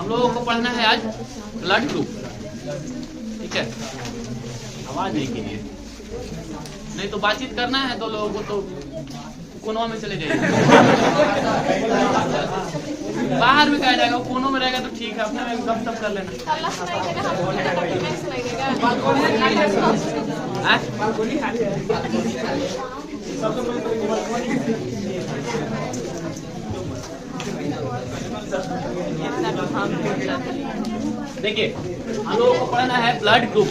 हम लोगों को पढ़ना है आज ब्लड ग्रुप, ठीक है। आवाज नहीं कीजिए, नहीं तो बातचीत करना है तो लोगों को तो कोनों में चले जाइए। बाहर में कहा जाएगा, कोनों में रहेगा तो ठीक है, अपने में गप सप कर लेना। देखिए हम लोगों को पढ़ना है ब्लड ग्रुप।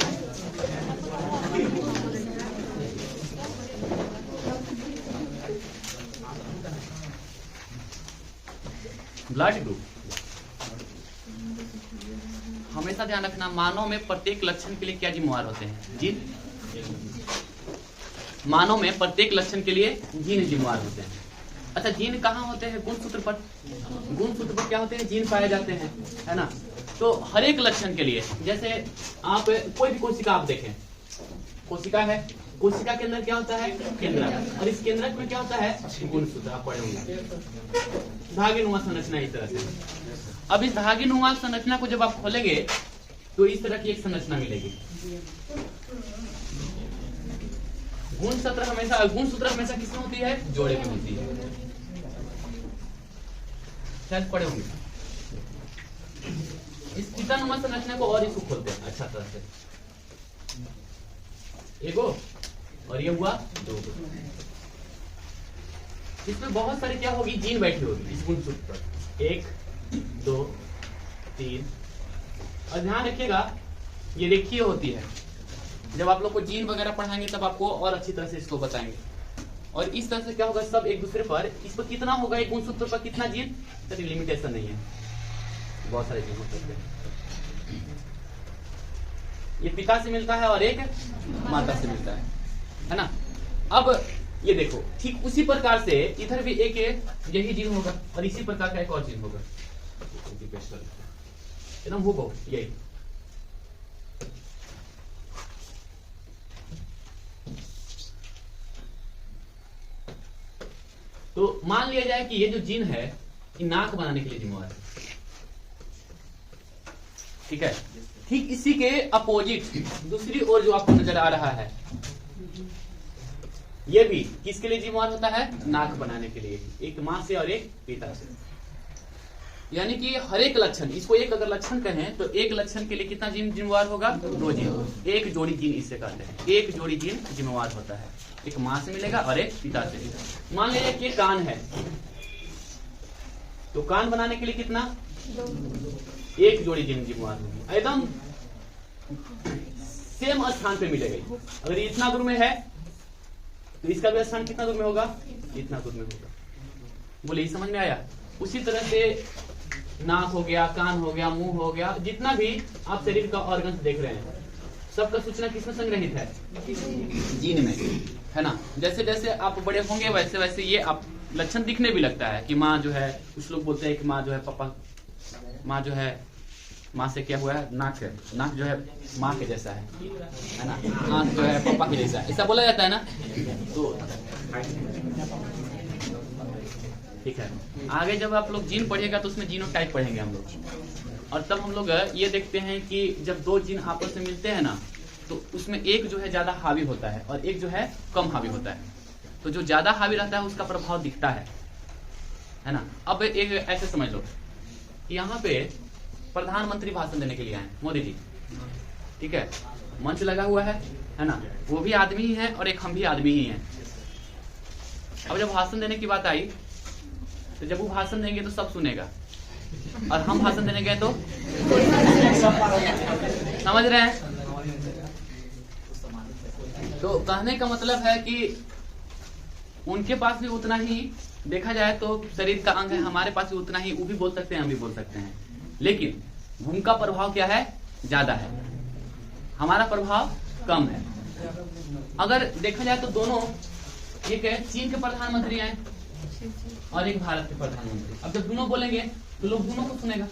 ब्लड ग्रुप हमेशा ध्यान रखना, मानव में प्रत्येक लक्षण के लिए क्या जिम्मेवार होते हैं? जीन। मानव में प्रत्येक लक्षण के लिए जीन जिम्मेवार होते हैं। अच्छा, जीन कहाँ होते हैं? गुणसूत्र पर। गुणसूत्र पर क्या होते हैं? जीन पाए जाते हैं, है ना। तो हर एक लक्षण के लिए, जैसे आप कोई भी कोशिका आप देखें, कोशिका है, कोशिका के अंदर क्या होता है? केंद्रक, और इस केंद्रक में क्या होता है? गुणसूत्र। आप पढ़े होंगे, धागेनुमा संरचना इस तरह से। अब इस धागेनुमा संरचना को जब आप खोलेंगे तो इस तरह की एक संरचना मिलेगी। गुणसूत्र हमेशा किसमें होती है? जोड़े में होती है, शायद पढ़े होंगे। इस पितानुमा संरचना को और इसको खोलते हैं अच्छा तरह से, एगो और ये हुआ दो। इसमें बहुत सारी क्या होगी? जीन बैठी होगी इस गुणसूत्र पर, 1 2 3। और ध्यान रखिएगा ये रेखीय होती है। जब आप लोग को जीन वगैरह पढ़ाएंगे तब आपको और अच्छी तरह से इसको बताएंगे। और इस तरह से क्या होगा? सब एक दूसरे पर, इस पर कितना होगा? एक गुणसूत्र पर कितना जीन? तो लिमिटेशन नहीं है, बहुत सारे जीन हो सकते हैं। ये पिता से मिलता है और एक माता से मिलता है ना। अब ये देखो, ठीक उसी प्रकार से इधर भी एक यही जीन होगा और इसी प्रकार का एक और जीन होगा, एकदम वो यही। तो मान लिया जाए कि ये जो जीन है ये नाक बनाने के लिए जिम्मेवार है, ठीक है। ठीक इसी के अपोजिट दूसरी ओर जो आपको नजर आ रहा है, ये भी किसके लिए जिम्मेवार होता है? नाक बनाने के लिए, एक मां से और एक पिता से। यानी कि हर एक लक्षण, इसको एक अगर लक्षण कहें तो एक लक्षण के लिए कितना जीन जिम्मेवार होगा? 2 जीन। एक जोड़ी जीन इससे कहते हैं, एक जोड़ी जीन जिम्मेवार होता है, एक मां से मिलेगा और एक पिता से। मान लीजिए कि कान है, तो कान बनाने के लिए कितना? 1 जोड़ी जीन जिम्मेवार होगी, एकदम सेम स्थान पे मिलेगा। अगर ये इतना दूर में है तो इसका भी स्थान कितना दूर में होगा? इतना दूर में होगा। बोले, समझ में आया? उसी तरह से नाक हो गया, कान हो गया, मुंह हो गया, जितना भी आप शरीर का ऑर्गन्स देख रहे हैं, सबका सूचना किसमें संग्रहित है? जीन में, है ना। जैसे जैसे आप बड़े होंगे वैसे वैसे ये आप लक्षण दिखने भी लगता है कि माँ जो है, कुछ लोग बोलते हैं कि माँ जो है पापा, माँ जो है, माँ से क्या हुआ है? नाक है, नाक जो है माँ के जैसा है ना, आंख जो है पापा के जैसा है, ऐसा बोला जाता है ना। तो ठीक है, आगे जब आप लोग जीन पढ़िएगा तो उसमें जीनोटाइप पढ़ेंगे हम लोग। और तब हम लोग ये देखते हैं कि जब 2 जीन आपस में मिलते हैं ना, तो उसमें एक जो है ज्यादा हावी होता है और एक जो है कम हावी होता है। तो जो ज्यादा हावी रहता है उसका प्रभाव दिखता है ना। अब एक ऐसे समझ लो, यहाँ पे प्रधानमंत्री भाषण देने के लिए आए, मोदी जी, ठीक है, मंच लगा हुआ है ना, वो भी आदमी ही है और एक हम भी आदमी ही हैं। अब जब भाषण देने की बात आई तो जब वो भाषण देंगे तो सब सुनेगा, और हम भाषण देने गए तो समझ रहे हैं। तो कहने का मतलब है कि उनके पास भी उतना ही, देखा जाए तो शरीर का अंग है, हमारे पास भी उतना ही, वो भी बोल सकते हैं, हम भी बोल सकते हैं, लेकिन उनका प्रभाव क्या है? ज्यादा है, हमारा प्रभाव कम है। अगर देखा जाए तो दोनों, एक है चीन के प्रधानमंत्री हैं और एक भारत के प्रधानमंत्री। अब जब दोनों बोलेंगे तो लोग दोनों को सुनेगा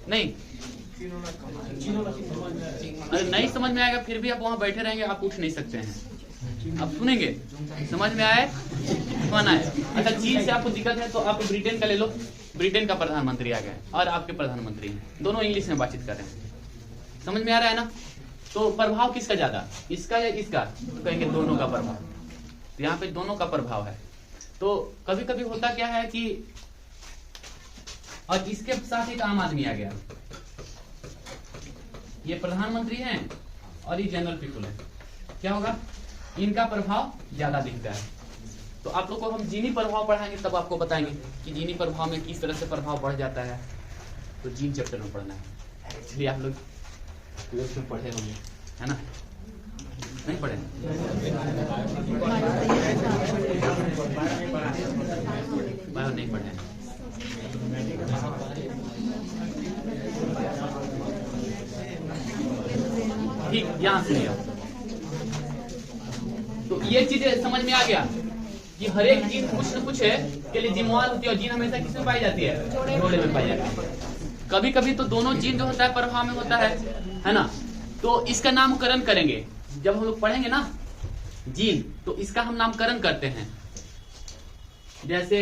नहीं? अरे नहीं समझ में आएगा फिर भी आप वहां बैठे रहेंगे, आप उठ नहीं सकते हैं, आप सुनेंगे। समझ में आए? कौन आए? अच्छा, चीन से आपको दिक्कत है तो आप ब्रिटेन का ले लो, ब्रिटेन का प्रधानमंत्री आ गया और आपके प्रधानमंत्री हैं, दोनों इंग्लिश में बातचीत कर रहे हैं, समझ में आ रहा है ना? तो प्रभाव किसका ज्यादा, इसका या इसका? तो कहेंगे दोनों का प्रभाव। तो यहाँ पे दोनों का प्रभाव है। तो कभी कभी होता क्या है कि, और इसके साथ एक आम आदमी आ गया, ये प्रधानमंत्री हैं और ये जनरल पीपल है, क्या होगा? इनका प्रभाव ज्यादा दिखता है। तो आप लोग को हम जीनी प्रभाव पढ़ाएंगे तब आपको बताएंगे कि जीनी प्रभाव में किस तरह से प्रभाव बढ़ जाता है। तो जीन चैप्टर में पढ़ना है, इसलिए आप लोग ट्वेल्थ में पढ़े होंगे, है ना? नहीं पढ़े? बायो नहीं पढ़े। ठीक, यहां सुनिए। तो ये चीजें समझ में आ गया कि हर एक जीन कुछ न कुछ है के लिए जिम्मेवार होती है, और जीन हमेशा किसमें पाई जाती है? जोड़े में पाई जाती है। कभी कभी तो दोनों जीन जो होता है प्रभाव में होता है ना? तो इसका नामकरण करेंगे जब हम लोग पढ़ेंगे ना जीन, तो इसका हम नामकरण करते हैं। जैसे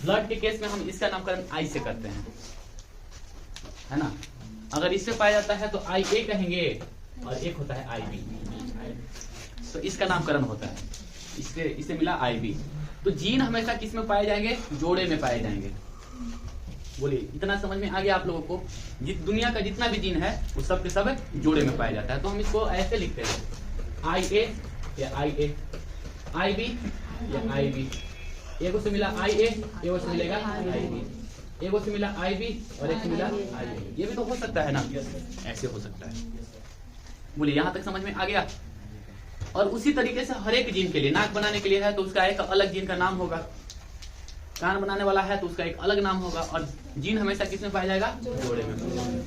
ब्लड के केस में हम इसका नामकरण आई से करते हैं, है ना? अगर इससे पाया जाता है तो आई ए कहेंगे, और एक होता है आई बी, तो इसका नामकरण होता है, इससे मिला आई बी। तो जीन हमेशा किस में पाए जाएंगे? जोड़े में पाए जाएंगे। बोलिए, इतना समझ में आ गया आप लोगों को? दुनिया का जितना भी जीन है वो सब के सब जोड़े में पाया जाता है। तो हम इसको ऐसे लिखते हैं, आई ए या आई ए, आई बी या आई बी। एगो से मिला आई ए, एगो से मिलेगा आई बी, एगो से मिला आई बी और एक से मिला आई ए। ये भी तो हो सकता है ना, ऐसे हो सकता है। बोलिए, यहाँ तक समझ में आ गया? और उसी तरीके से हर एक जीन के लिए, नाक बनाने के लिए है तो उसका एक अलग जीन का नाम होगा, कान बनाने वाला है तो उसका एक अलग नाम होगा, और जीन हमेशा किसमें पाया जाएगा? जोड़े में।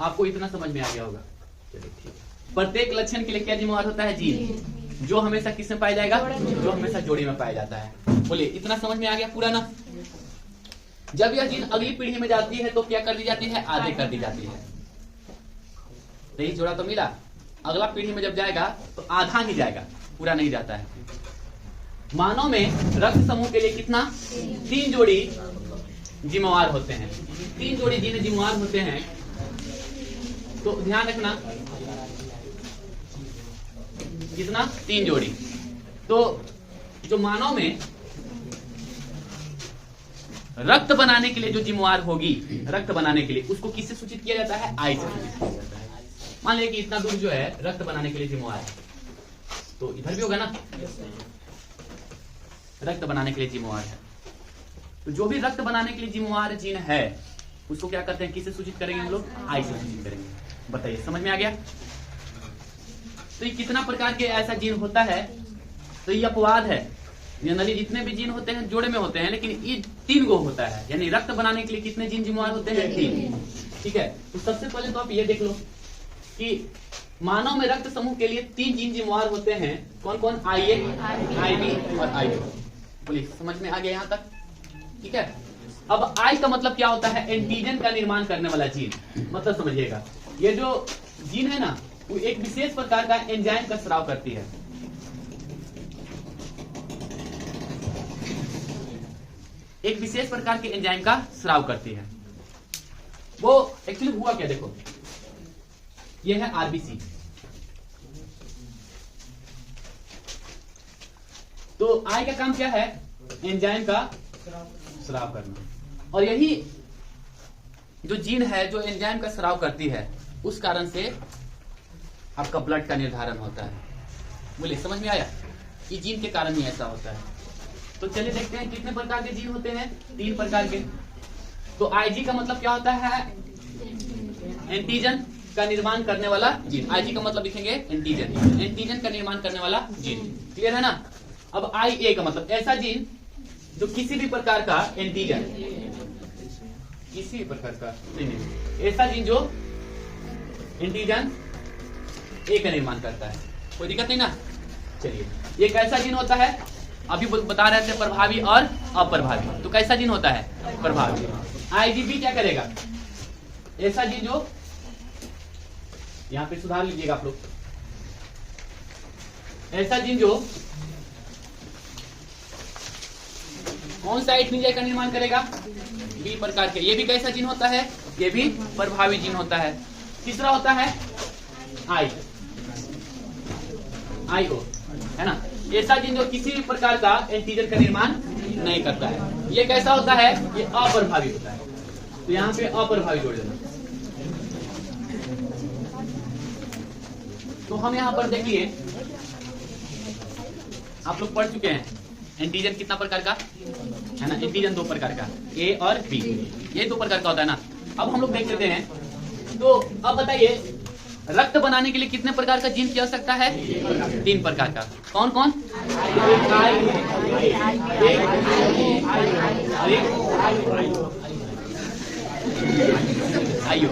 आपको इतना समझ में आ गया होगा? चलिए ठीक है। प्रत्येक लक्षण के लिए क्या जिम्मेवार होता है? जीन, जो हमेशा किसमें पाया जाएगा? जो हमेशा जोड़े में पाया जाता है। बोलिए, इतना समझ में आ गया पूरा ना? जब यह जीन अगली पीढ़ी में जाती है तो क्या कर दी जाती है? आधे कर दी जाती है। 23 जोड़ा तो मिला, अगला पीढ़ी में जब जाएगा तो आधा ही जाएगा, पूरा नहीं जाता है। मानव में रक्त समूह के लिए कितना? 3 जोड़ी जिम्मेवार होते हैं, 3 जोड़ी जीन जिम्मेवार होते हैं। तो ध्यान रखना, कितना? 3 जोड़ी। तो जो मानव में रक्त बनाने के लिए जो जिम्मेवार होगी, रक्त बनाने के लिए, उसको किससे सूचित किया जाता है? आई से सूचित किया जाता है। मान लिया कि इतना दूर जो है रक्त बनाने के लिए जिम्मेवार है, तो इधर भी होगा ना, रक्त बनाने के लिए जिम्मेवार है। तो जो भी रक्त बनाने के लिए जिम्मेवार जीन है उसको क्या करते हैं? किससे सूचित करेंगे हम लोग? आई से सूचित करेंगे। बताइए, समझ में आ गया? तो ये कितना प्रकार के ऐसा जीन होता है? तो ये अपवाद है, जनरली जितने भी जीन होते हैं जोड़े में होते हैं, लेकिन ये 3 गो होता है। यानी रक्त बनाने के लिए कितने जीन जिम्मेवार होते हैं? 3। ठीक है। तो सबसे पहले तो आप ये देख लो कि मानव में रक्त समूह के लिए 3 जीन जिम्मेवार होते हैं। कौन कौन? आई ए, आई बी और आई बी। बोलिए, समझ में आ गया यहाँ तक? ठीक है। अब आई का मतलब क्या होता है? एंटीजन का निर्माण करने वाला जीन। मतलब समझिएगा, ये जो जीन है ना, वो एक विशेष प्रकार का एंजाइम का स्राव करती है। एक विशेष प्रकार के एंजाइम का स्राव करती है। वो एक्चुअली हुआ क्या, देखो, ये है आरबीसी। तो आई का काम क्या है? एंजाइम का स्राव करना। और यही जो जीन है जो एंजाइम का स्राव करती है, उस कारण से आपका ब्लड का निर्धारण होता है। बोलिए, समझ में आया? ये जीन के कारण ही ऐसा होता है। तो चलिए देखते हैं कितने प्रकार के जीन होते हैं? 3 प्रकार के। तो आईजी का मतलब क्या होता है? एंटीजन का निर्माण करने वाला जीन। आईजी का मतलब लिखेंगे एंटीजन, एंटीजन का निर्माण करने वाला जीन। क्लियर है ना? अब आई ए का मतलब ऐसा जीन जो किसी भी प्रकार का एंटीजन, किसी भी प्रकार का नहीं, ऐसा जीन जो एंटीजन ए का निर्माण करता है। कोई दिक्कत नहीं ना? चलिए, ये कैसा जीन होता है? अभी बता रहे थे प्रभावी और अप्रभावी। तो कैसा जीन होता है? प्रभावी। आईजीबी क्या करेगा? ऐसा जीन जो, यहां पे सुधार लीजिएगा आप लोग, ऐसा जीन जो कौन सा एटमीजिया का निर्माण करेगा? बी प्रकार के। ये भी कैसा जीन होता है? ये भी प्रभावी जीन होता है। तीसरा होता है IO, है ना, ऐसा जीन जो किसी भी प्रकार का एंटीजन का निर्माण नहीं करता है। ये कैसा होता है? ये अप्रभावी होता है। तो यहाँ पे अप्रभावी जोड़ देना। तो हम यहाँ पर देखिए, आप लोग पढ़ चुके हैं एंटीजन कितना प्रकार का है ना, एंटीजन 2 प्रकार का, A और B, ये 2 प्रकार का होता है ना। अब हम लोग देख लेते हैं। तो अब बताइए, रक्त बनाने के लिए कितने प्रकार का जीन की आवश्यकता है? 3 प्रकार का। कौन कौन? IO,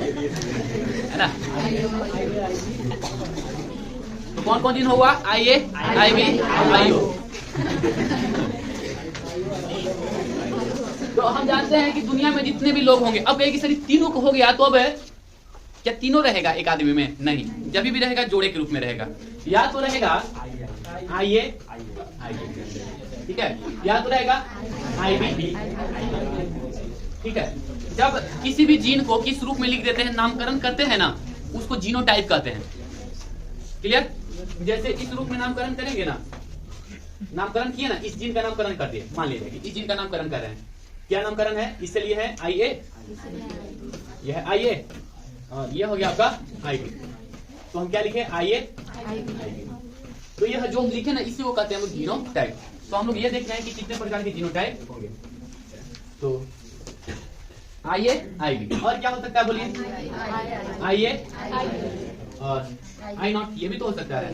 है ना। तो कौन कौन जीन होगा? IA, IB, IO। तो हम जानते हैं कि दुनिया में जितने भी लोग होंगे, अब एक शरीर तीनों को हो गया, तो अब क्या तीनों रहेगा एक आदमी में? नहीं, जब भी रहेगा जोड़े के रूप में रहेगा। या तो रहेगा IA, ठीक है, या तो रहेगा IB, ठीक है। जब किसी भी जीन को किस रूप में लिख देते हैं, नामकरण करते हैं ना, उसको जीनोटाइप कहते हैं। क्लियर? जैसे इस रूप में नामकरण करेंगे ना, नामकरण किए ना, इस जीन का नामकरण कर दिए, मान लीजिए कि इस जीन का नामकरण कर रहे हैं। क्या नामकरण है? इसके लिए है IA, यह है IA, और ये हो गया आपका IB। तो हम क्या लिखे? IA, IB। तो यह जो हम लिखे ना, इसी को कहते हैं जीनोटाइप। तो हम लोग ये देख रहे हैं कि कितने प्रकार के जीनोटाइप होंगे। तो IA, IB, और क्या हो सकता है बोलिए? IA और I0, ये भी तो हो सकता है।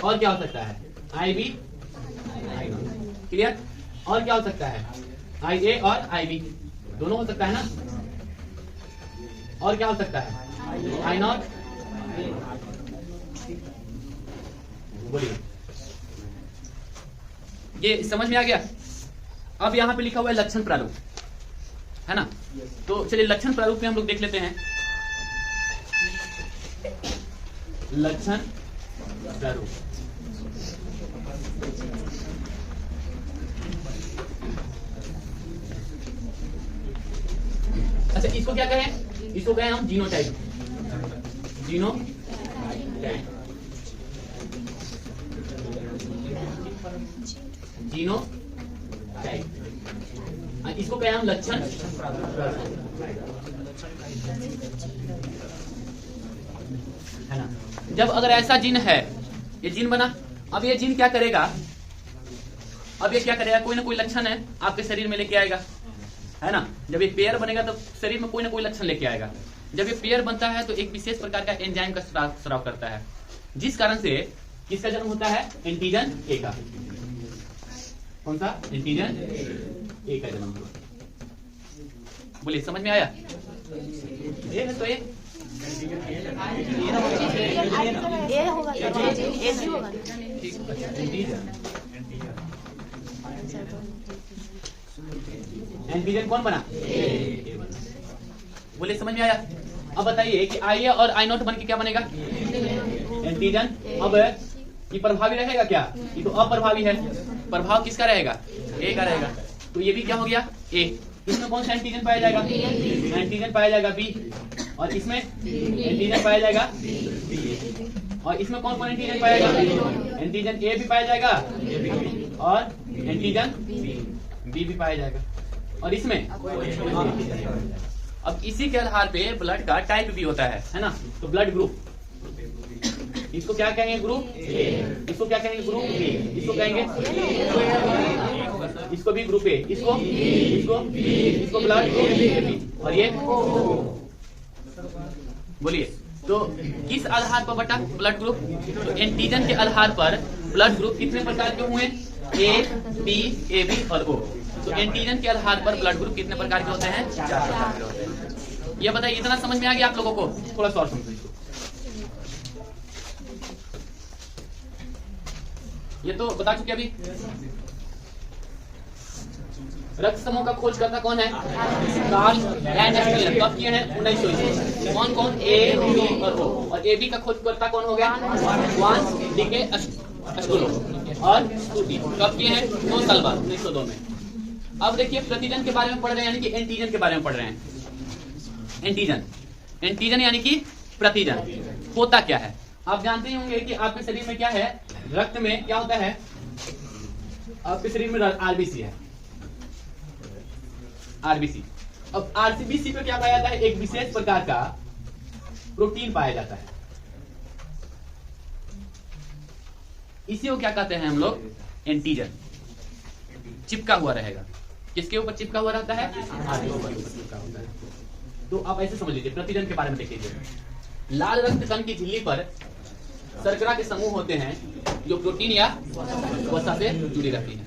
और क्या हो सकता है? IB, I0, clear? और क्या हो सकता है? IA और IB, दोनों हो सकता है ना। और क्या हो सकता है? I0, बोलिए, ये समझ में आ गया? अब यहाँ पे लिखा हुआ है लक्षण प्रारूप, है ना। तो चलिए लक्षण प्रारूप में हम लोग देख लेते हैं। लक्षण प्रारूप, अच्छा इसको क्या कहें? इसको कहें हम जीनोटाइप, जीनोटाइप, जीनोटाइप। इसको कहें हम लक्षण, है ना। जब अगर ऐसा जीन है, ये जीन बना, अब ये जीन क्या करेगा? अब ये क्या करेगा? कोई ना कोई लक्षण है आपके शरीर में लेके आएगा, है ना। जब ये पेयर बनेगा तो शरीर में कोई ना कोई लक्षण लेके आएगा। जब ये पेयर बनता है तो एक विशेष प्रकार का एंजाइम का स्राव करता है, जिस कारण से किसका जन्म होता है? एंटीजन A का। कौन सा? एंटीजन A का जन्म हुआ। बोलिए, समझ में आया? ये है तो ये एंटीजन कौन बना? बोलिए, समझ में आया? अब बताइए कि IA और I0 बन के क्या बनेगा? एंटीजन। अब ये प्रभावी रहेगा क्या? ये तो अप्रभावी है। प्रभाव किसका रहेगा? A का रहेगा। तो ये भी क्या हो गया? A। इसमें कौन सा एंटीजन पाया जाएगा? एंटीजन पाया जाएगा B। और इसमें एंटीजन पाया जाएगा B। और इसमें कौन कौन एंटीजन पाया जाएगा? एंटीजन A भी पाया जाएगा और एंटीजन B भी पाया जाएगा। और इसमें अब इसी के आधार पे ब्लड का टाइप भी होता है ना। तो ब्लड ग्रुप, इसको क्या कहेंगे? Group A। इसको क्या कहेंगे? Group B। इसको कहेंगे, इसको भी ग्रुप A, इसको ब्लड ग्रुप। और ये बोलिए, तो किस आधार पर बटा ब्लड ग्रुप? तो एंटीजन के आधार पर ब्लड ग्रुप कितने प्रकार के हुए? A, B, AB और O। तो एंटीजन के आधार पर ब्लड ग्रुप कितने प्रकार के होते हैं? 4 प्रकार के होते हैं। ये बताइए, इतना समझ में आ गया आप लोगों को? थोड़ा सा और समझो इसको। ये तो बता चुके अभी। रक्त समूह का खोजकर्ता कौन है? कार्ल लैंडस्टीयर। कब किए हैं? 1900। कौन कौन? ए, बी और ओ। और ए बी का खोजकर्ता कौन हो गया? वान डीके अस्कुलोव और स्टूडी। कब किए हैं? 2 साल बाद, 1902 में। अब देखिए प्रतिजन के बारे में पढ़ रहे हैं, यानी कि एंटीजन के बारे में पढ़ रहे हैं। एंटीजन, एंटीजन यानी कि प्रतिजन होता क्या है? आप जानते ही होंगे कि आपके शरीर में क्या है? रक्त में क्या होता है? आपके शरीर में आरबीसी है, आरबीसी। अब आरबीसी पे क्या पाया जाता है? एक विशेष प्रकार का प्रोटीन पाया जाता है। इसी को क्या कहते हैं हम लोग? एंटीजन। चिपका हुआ रहेगा। किसके ऊपर चिपका हुआ रहता है? आरबीसी के ऊपर चिपका होता है। तो आप ऐसे समझ लीजिए, प्रतिजन के बारे में देख लीजिए। लाल रक्त कण की झिल्ली पर शर्करा के समूह होते हैं जो प्रोटीन या वसा से जुड़ी रहती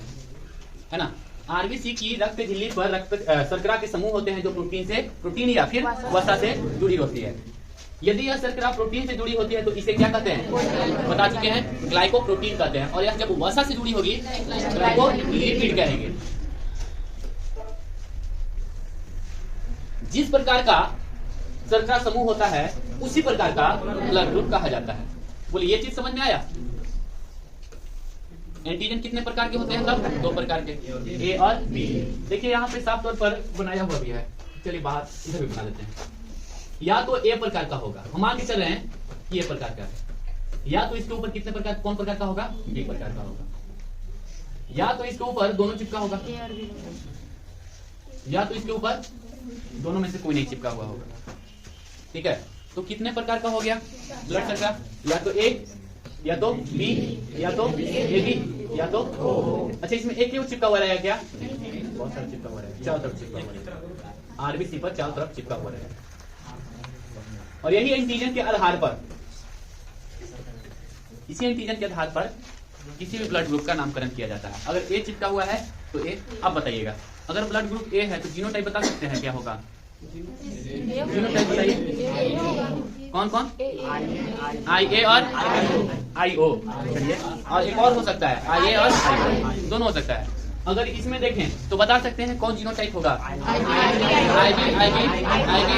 है ना। आरबीसी की रक्त झिल्ली पर शर्करा के समूह होते हैं जो प्रोटीन या फिर वसा से जुड़ी होती है। यदि यह शर्करा प्रोटीन से जुड़ी होती है तो इसे क्या कहते हैं? बता चुके हैं, ग्लाइकोप्रोटीन कहते हैं। और यह जब वसा से जुड़ी होगी ग्लाइकोलिपिड कहेंगे। जिस प्रकार का शर्करा समूह होता है उसी प्रकार का ब्लड ग्रुप कहा जाता है। बोलिए, ये चीज समझ में आया? एंटीजन कितने प्रकार के होते हैं? सब 2 प्रकार के, ए और बी। देखिए यहाँ पे साफ तौर पर बनाया हुआ भी है। चलिए बाहर इधर भी बना लेते हैं। या तो ए प्रकार का होगा, हम मान के चल रहे हैं कि ए प्रकार का है। या तो इसके ऊपर कितने प्रकार, कौन प्रकार का होगा? बी प्रकार का होगा। या तो इसके ऊपर दोनों चिपका होगा, या तो इसके ऊपर दोनों में से कोई नहीं चिपका हुआ होगा। ठीक है, तो कितने प्रकार का हो गया ब्लड शर्करा? या तो ए, या तो बी, या तो ए बी, या तो ओ। अच्छा, इसमें एक ही चिपका हुआ रहेगा क्या? बहुत सारा चिपका हुआ रहेगा, चारों तरफ चिपका हुआ रहेगा। आरबीसी पर चारों तरफ चिपका हुआ रहेगा। और यही एंटीजन के आधार पर, इसी एंटीजन के आधार पर किसी भी ब्लड ग्रुप का नामकरण किया जाता है। अगर ए चिपका हुआ है तो ए। अब बताइएगा, अगर ब्लड ग्रुप ए है तो जीनोटाइप बता सकते हैं क्या होगा? जीनोटाइप बताइए, कौन कौन? आई ए और आई ओ। चलिए, और एक और हो सकता है आई ए और आई ओ, दोनों हो सकता है। अगर इसमें देखें तो बता सकते हैं कौन जीनोटाइप होगा? आई बी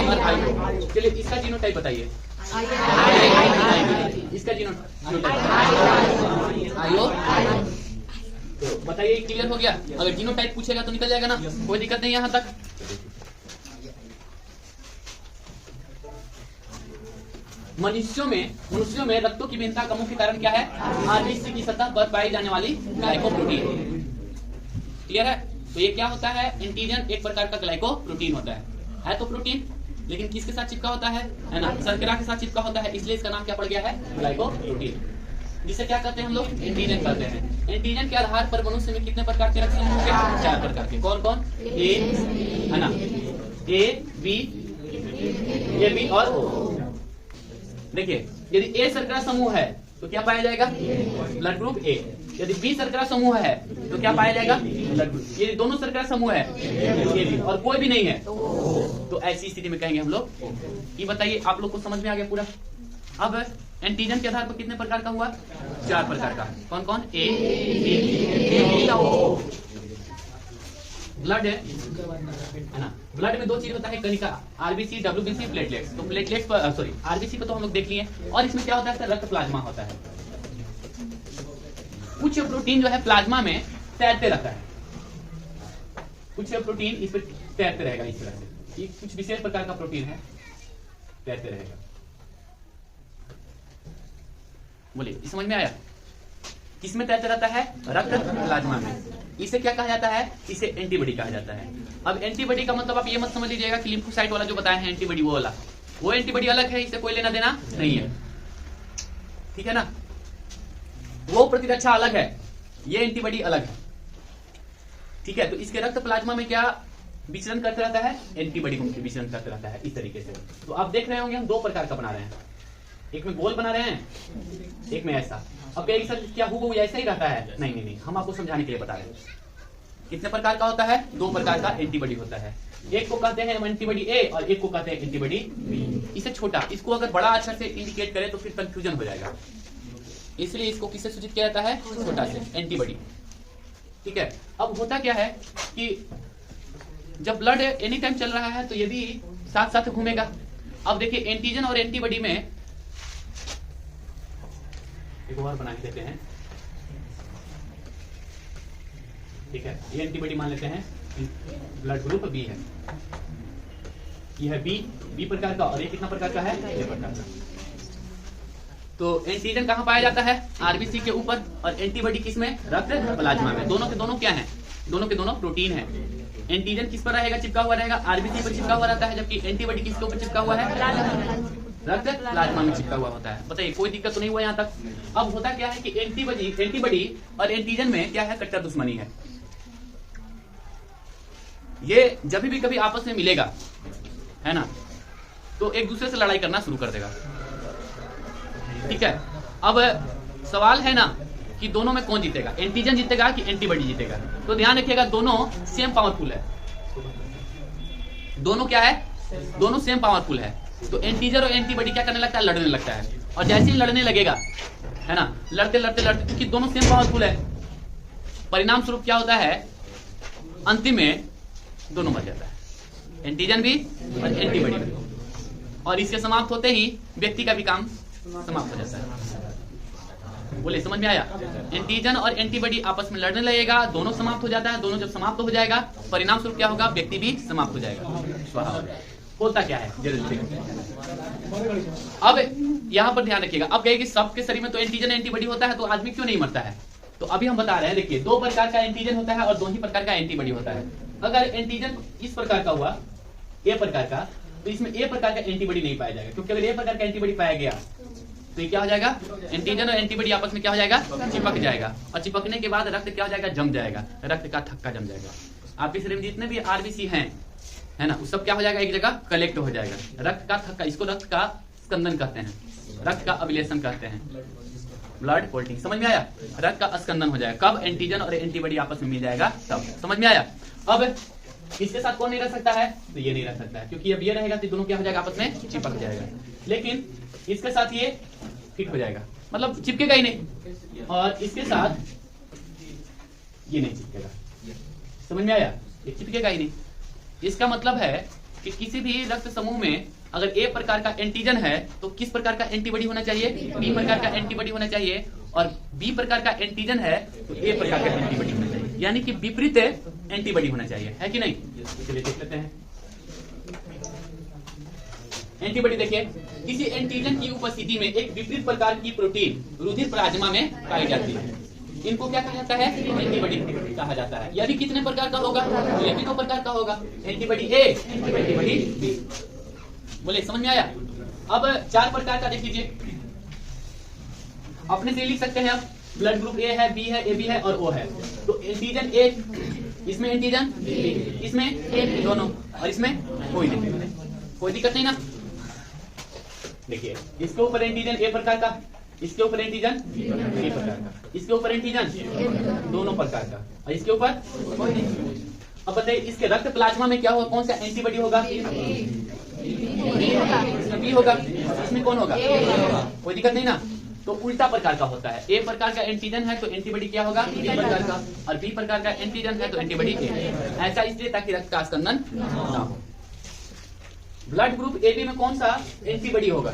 और आई ओ। चलिए, इसका जीनोटाइप बताइए। इसका जीनोटाइप आई ओ। तो बताइए, क्लियर हो गया? अगर जीनोटाइप पूछेगा तो निकल जाएगा ना, कोई दिक्कत नहीं यहाँ तक। मनुष्यों में रक्तों की भिन्नता का मुख्य कारण क्या है? आरबीसी की सतह पर पाई जाने वाली ग्लाइकोप्रोटीन। क्लियर है? तो ये क्या होता है? एंटीजन एक प्रकार का ग्लाइकोप्रोटीन होता है तो प्रोटीन, लेकिन किसके साथ चिपका होता है ना? शर्करा के साथ चिपका होता है, इसलिए इसका नाम क्या पड़ गया है? ग्लाइकोप्रोटीन, जिसे क्या कहते हैं हम लोग? एंटीजन कहते हैं। एंटीजन के आधार पर मनुष्य में कितने प्रकार के रक्त समूह होंगे? 4 प्रकार के। कौन कौन? ए, है ना, ए बी और ओ। देखिए, यदि ए शर्करा समूह है तो क्या पाया जाएगा? Blood group A. यदि बी शर्करा समूह है तो क्या पाया जाएगा? Blood group. यदि दोनों शर्करा समूह है ए बी और कोई भी नहीं है तो ऐसी स्थिति में कहेंगे हम लोग। ये बताइए, आप लोग को समझ में आ गया पूरा? अब एंटीजन के आधार पर कितने प्रकार का हुआ? 4 प्रकार का। कौन कौन? A B O. ब्लड है ना, ब्लड में 2 चीज होता है कणिका, आरबीसी, डब्ल्यूबीसी, प्लेटलेट्स। तो प्लेटलेट्स पर सॉरी आरबीसी को तो हम लोग देख लिए। और इसमें क्या होता है? रक्त प्लाज्मा होता है। कुछ प्रोटीन जो है प्लाज्मा में तैरते रहता है, कुछ प्रोटीन इस पर तैरते रहेगा इस तरह से। ये कुछ विशेष प्रकार का प्रोटीन है, तैरते रहेगा। बोलिए, समझ में आया? किसमें तैरते रहता है? रक्त प्लाज्मा में। इसे क्या कहा जाता है? इसे एंटीबॉडी कहा जाता है। अब एंटीबॉडी का मतलब आप ये मत समझ लीजिएगा कि लिम्फोसाइट वाला जो बताया है एंटीबॉडी वो वाला, वो एंटीबॉडी अलग है, इससे कोई लेना देना नहीं है। ठीक है ना, वो प्रतिरक्षा अलग है, ये एंटीबॉडी अलग है। ठीक है, तो इसके रक्त प्लाज्मा में क्या विचरण करते रहता है? एंटीबॉडी को विचरण करते रहता है इस तरीके से। तो आप देख रहे होंगे हम 2 प्रकार का बना रहे हैं, एक में गोल बना रहे हैं, एक में ऐसा। अब कई सर क्या हुबहू ऐसा ही रहता है? नहीं नहीं नहीं, हम आपको समझाने के लिए बता रहे हैं। कितने प्रकार का होता है? 2 प्रकार का एंटीबॉडी होता है। एक को कहते हैं एंटीबॉडी ए और एक को कहते हैं एंटीबॉडी बी। इसे छोटा, इसको अगर बड़ा अक्षर से इंडिकेट करें तो फिर कंफ्यूजन हो जाएगा, इसलिए इसको किससे सूचित किया जाता है? छोटा से, एंटीबॉडी। ठीक है, अब होता क्या है कि जब ब्लड एनी टाइम चल रहा है तो ये भी साथ साथ घूमेगा। अब देखिए एंटीजन और एंटीबॉडी में एक और बना के देते हैं, ठीक है। ये एंटीबॉडी मान लेते हैं, ब्लड ग्रुप बी है, ये है बी प्रकार का, और ये कितना प्रकार का है, ए प्रकार का। तो एंटीजन कहाँ पाया जाता है, आरबीसी के ऊपर, और एंटीबॉडी किसमें, रक्त प्लाज्मा में। दोनों के दोनों क्या है, दोनों के दोनों प्रोटीन है। एंटीजन किस पर रहेगा, चिपका हुआ रहेगा, आरबीसी पर चिपका हुआ रहता है, जबकि एंटीबॉडी किसके ऊपर चिपका हुआ है, रक्त प्लाज्मा में चिपका हुआ होता है। बताइए कोई दिक्कत तो नहीं हुआ यहाँ तक। अब होता क्या है कि एंटीबॉडी और एंटीजन में क्या है, कट्टर दुश्मनी है। ये जब भी कभी आपस में मिलेगा, है ना, तो एक दूसरे से लड़ाई करना शुरू कर देगा, ठीक है। अब सवाल है ना कि दोनों में कौन जीतेगा, एंटीजन जीतेगा कि एंटीबॉडी जीतेगा। तो ध्यान रखिएगा दोनों सेम पावरफुल है, दोनों क्या है, दोनों सेम पावरफुल है। तो एंटीजन और एंटीबॉडी क्या करने लगता है, लड़ने लगता है। और जैसे ही लड़ने लगेगा, है ना, लड़ते लड़ते लड़ते, क्योंकि दोनों सेम पावरफुल है, परिणाम स्वरूप क्या होता है, अंतिम में दोनों मर जाता है, एंटीजन भी और एंटीबॉडी भी। और इसके समाप्त होते ही व्यक्ति का भी काम समाप्त हो जाता है। बोले समझ में आया। एंटीजन और एंटीबॉडी आपस में लड़ने लगेगा, दोनों समाप्त हो जाता है। दोनों जब समाप्त हो जाएगा, परिणाम स्वरूप क्या होगा, व्यक्ति भी समाप्त हो जाएगा। होता क्या है जरूर। अब यहाँ पर ध्यान रखिएगा, अब कहेगी सबके शरीर में तो एंटीजन एंटीबॉडी होता है, तो आदमी क्यों नहीं मरता है। तो अभी हम बता रहे हैं, देखिए दो प्रकार का एंटीजन होता है और दो ही प्रकार का एंटीबॉडी होता है। अगर एंटीजन इस प्रकार का हुआ, ए प्रकार का, तो इसमें ए प्रकार का एंटीबॉडी नहीं पाया जाएगा, क्योंकि अगर ए प्रकार का एंटीबॉडी पाया गया तो ये क्या हो जाएगा, एंटीजन और एंटीबॉडी आपस में क्या हो जाएगा, चिपक जाएगा। और चिपकने के बाद रक्त क्या हो जाएगा, जम जाएगा, रक्त का थक्का जम जाएगा। आपके शरीर में जितने भी आरबीसी हैं, है ना, उस सब क्या हो जाएगा, एक जगह कलेक्ट हो जाएगा, रक्त का थक्का। इसको रक्त का स्कंदन कहते हैं, रक्त का अभिलेशन कहते हैं, ब्लड क्लॉटिंग। समझ में आया, रक्त का स्कंदन हो जाएगा। कब, एंटीजन और एंटीबॉडी आपस में मिल जाएगा तब। समझ में आया। अब इसके साथ कौन नहीं रह सकता है, तो ये नहीं रह सकता है, क्योंकि अब ये रहेगा तो दोनों क्या हो जाएगा, आपस में चिपक जाएगा। लेकिन इसके साथ ये फिट हो जाएगा, मतलब चिपकेगा ही नहीं, और इसके साथ ये नहीं चिपकेगा। समझ में आया, ये चिपकेगा ही नहीं। इसका मतलब है कि किसी भी रक्त समूह में अगर ए प्रकार का एंटीजन है तो किस प्रकार का एंटीबॉडी होना चाहिए, बी प्रकार का एंटीबॉडी होना चाहिए। और बी प्रकार का एंटीजन है तो ए प्रकार का एंटीबॉडी होना चाहिए, यानी कि विपरीत एंटीबॉडी होना चाहिए, है कि नहीं। चलिए देख लेते हैं एंटीबॉडी। देखिए किसी एंटीजन की उपस्थिति में एक विपरीत प्रकार की प्रोटीन रुधिर प्लाज्मा में पाई जाती है, इनको क्या कहा जाता है, एंटीबॉडी कहा जाता है। यदि कितने प्रकार का होगा, ये भी दो प्रकार का होगा, एंटीबॉडी ए, एंटीबॉडी बी। बोले समझ में आया। अब चार प्रकार का देख लीजिए, अपने से लिख सकते हैं आप, ब्लड ग्रुप ए है, बी है, ए बी है और ओ है। तो एंटीजन ए, इसमें एंटीजन बी, इसमें ए दोनों, और इसमें कोई नहीं, कोई दिक्कत नहीं ना। देखिए इसके ऊपर एंटीजन ए प्रकार का, इसके ऊपर एंटीजन बी प्रकार का, इसके ऊपर एंटीजन दोनों प्रकार का, और इसके ऊपर कोई नहीं। अब बताइए इसके रक्त प्लाज्मा में क्या होगा, कौन सा एंटीबॉडी होगा, इसमें बी होगा, इसमें कौन होगा, कोई दिक्कत नहीं ना। तो उल्टा प्रकार का होता है, ए प्रकार का एंटीजन है तो एंटीबॉडी क्या होगा, बी प्रकार का, और बी प्रकार का एंटीजन है तो एंटीबॉडी ए। ऐसा इसलिए ताकि रक्त का स्कंदन ना हो। ब्लड ग्रुप ए बी में कौन सा एंटीबॉडी होगा,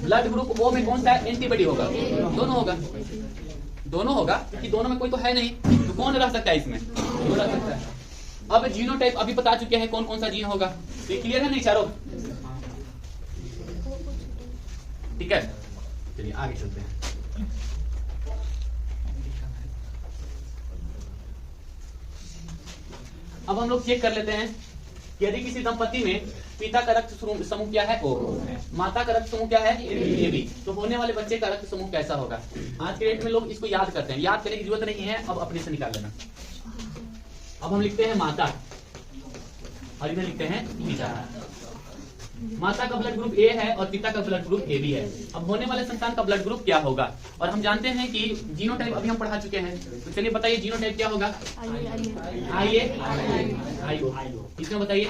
ब्लड ग्रुप ओ में कौन सा एंटीबॉडी होगा, दोनों होगा, दोनों होगा, क्योंकि दोनों में कोई तो है नहीं, तो कौन रह सकता है इसमें, दो रह सकता है। अब जीनोटाइप अभी बता चुके हैं कौन कौन सा जीन होगा, तो क्लियर है नहीं चारों, ठीक है। चलिए आगे चलते हैं। अब हम लोग चेक कर लेते हैं कि यदि किसी दंपति में पिता का रक्त समूह क्या है, ओ, माता का रक्त समूह क्या है, ए बी, तो होने वाले बच्चे का रक्त समूह कैसा होगा। आज के डेट में लोग इसको याद करते हैं, याद करने की जरूरत नहीं है, अब अपने से निकाल लेना। अब हम लिखते हैं माता और इधर लिखते हैं पिता। माता का ब्लड ग्रुप ए है और पिता का ब्लड ग्रुप ए बी है। अब होने वाले संतान का ब्लड ग्रुप क्या होगा, और हम जानते हैं कि जीनोटाइप अभी हम पढ़ा चुके हैं, तो चलिए बताइए जीनोटाइप क्या होगा, आई ओ, इसमें बताइए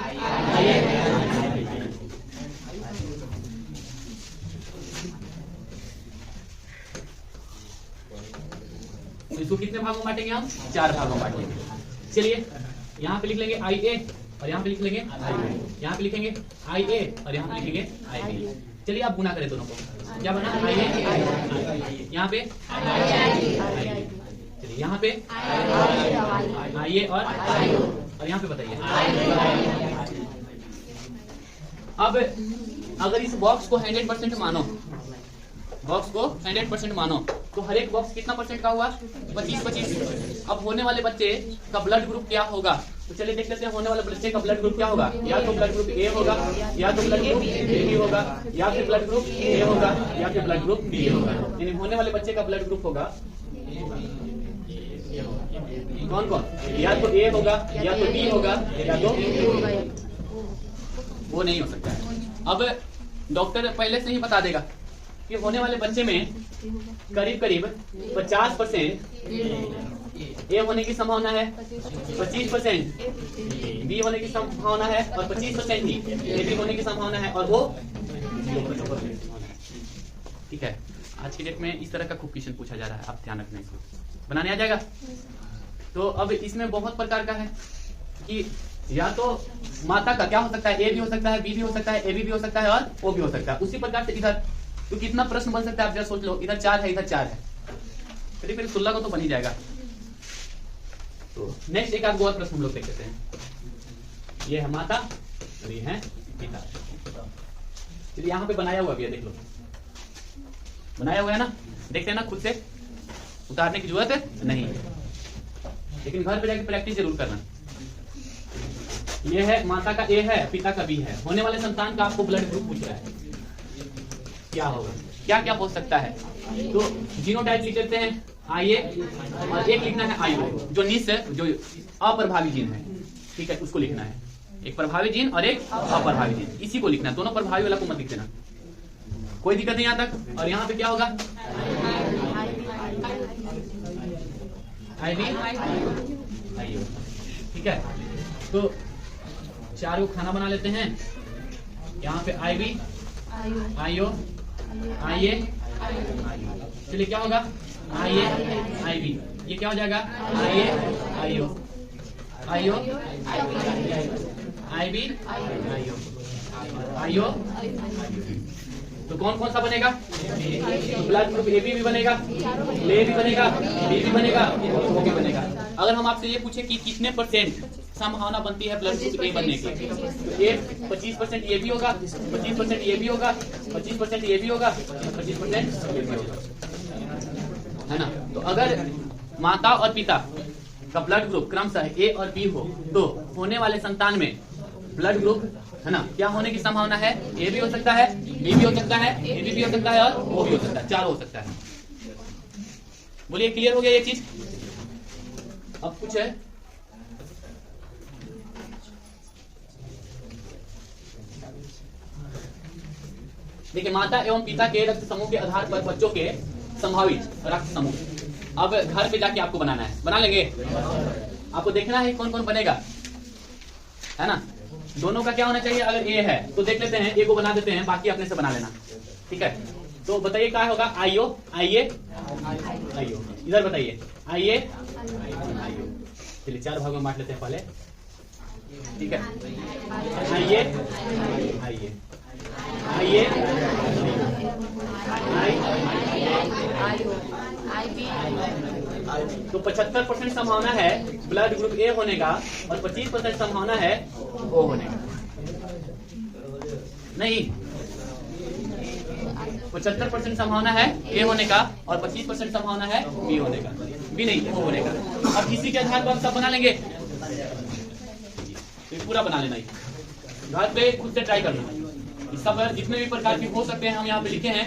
इसको कितने भागों में बांटेंगे हम, 4 भागों में बांटेंगे। चलिए यहाँ पे लिख लेंगे IA और यहाँ पे लिख लेंगे IB, यहाँ पे लिखेंगे IA और यहाँ पे लिखेंगे IB। चलिए आप गुना करें दोनों को, क्या बना IA, यहाँ पे चलिए यहाँ पे IA और यहाँ पे बताइए। अब अगर इस बॉक्स को 100% मानो, बॉक्स को 100% मानो, तो हर एक बॉक्स कितना परसेंट का हुआ? 25-25। अब होने वाले बच्चे का ब्लड ग्रुप क्या होगा? तो चलिए देख लेते हैं होने वाले बच्चे का ब्लड ग्रुप क्या होगा। या तो ब्लड ग्रुप ए होगा, या तो ब्लड ग्रुप बी होगा, या फिर ब्लड ग्रुप ए होगा, या फिर ब्लड ग्रुप बी होगा। यानी होने वाले बच्चे का ब्लड ग्रुप होगा कौन कौन? या तो ए होगा, या तो बी होगा, या तो वो नहीं हो सकता है। अब डॉक्टर पहले से ही बता देगा कि होने वाले बच्चे में करीब करीब 50% ए होने की संभावना है, 25% बी होने की संभावना है और 25% ही ए बी होने की संभावना है, और वो 0%। ठीक है, आज की डेट में इस तरह का खूब क्वेश्चन पूछा जा रहा है, आप ध्यान रखना, इसको बनाने आ जाएगा। तो अब इसमें बहुत प्रकार का है कि या तो माता का क्या हो सकता है, ए भी हो सकता है, बी भी हो सकता है, ए बी भी हो सकता है और ओ भी हो सकता है। उसी प्रकार से इधर तो कितना प्रश्न बन सकता है आप जरा सोच लो, इधर 4 है, इधर 4 है, करीब 16 को तो बन ही जाएगा। तो नेक्स्ट एक आध और प्रश्न हम लोग देख लेते हैं। ये है माता और ये है पिता। चलिए यहाँ पे बनाया हुआ भी है, देख लो, बनाया हुआ है ना, देखते हैं ना, खुद से उतारने की जरूरत है नहीं, लेकिन घर पे जाके प्रैक्टिस जरूर करना। ये है माता का ए है, पिता का बी है। होने वाले संतान का आपको ब्लड ग्रुप पूछ रहा है, क्या होगा, क्या क्या हो सकता है। तो जीनोटाइप लिख लेते हैं IA और एक लिखना है IO, जो जो अप्रभावी जीन है, ठीक है, उसको लिखना है। एक प्रभावी जीन और एक अप्रभावी जीन, इसी को लिखना है। दोनों प्रभावी वाला को मत लिख देना, कोई दिक्कत नहीं यहाँ तक। और यहाँ पे क्या होगा, IB IO, ठीक है। तो 4 को खाना बना लेते हैं। यहाँ पे IB IO IA चलिए क्या होगा, IA IB, ये क्या हो जाएगा, IA IO IO IB IO। तो कौन कौन सा बनेगा, ब्लड ग्रुप AB भी बनेगा, ए भी बनेगा, बी भी बनेगा, ओ भी बनेगा। अगर हम आपसे ये पूछे कि कितने परसेंट संभावना बनती है ब्लड ग्रुप ए बनने की, तो ए 25% ये भी होगा, 25% ये भी होगा, 25% ये भी होगा, 25% ये भी होगा, है ना। तो अगर माता और पिता का ब्लड ग्रुप क्रमशः ए और बी हो, तो होने वाले संतान में ब्लड ग्रुप, है ना, क्या होने की संभावना है, ए भी हो सकता है, बी भी हो सकता है, ए भी हो सकता है और ओ भी हो सकता है, 4 हो सकता है। बोलिए क्लियर हो गया ये चीज। अब कुछ है, देखिए माता एवं पिता के रक्त समूह के आधार पर बच्चों के संभावित रक्त समूह अब घर पे जाके आपको बनाना है, बना लेंगे। आपको देखना है कौन कौन बनेगा, है ना। दोनों का क्या होना चाहिए, अगर ए है तो देख लेते हैं, ए को बना देते हैं, बाकी अपने से बना लेना, ठीक है। तो बताइए क्या होगा, IO IA IO, इधर बताइए IA IO। चलिए 4 भागों में बांट लेते हैं पहले, ठीक है। IA IA IA तो 75% संभावना है ब्लड ग्रुप ए होने का और 25% संभावना है ओ होने का। नहीं, 75% संभावना है ए होने का और 25% संभावना है बी होने का, बी नहीं ओ होने का। अब इसी के आधार पर हम सब बना लेंगे, तो पूरा बना लेना, घर पे खुद से ट्राई करना। सब जितने भी प्रकार की हो सकते हैं हम यहाँ पे लिखे हैं।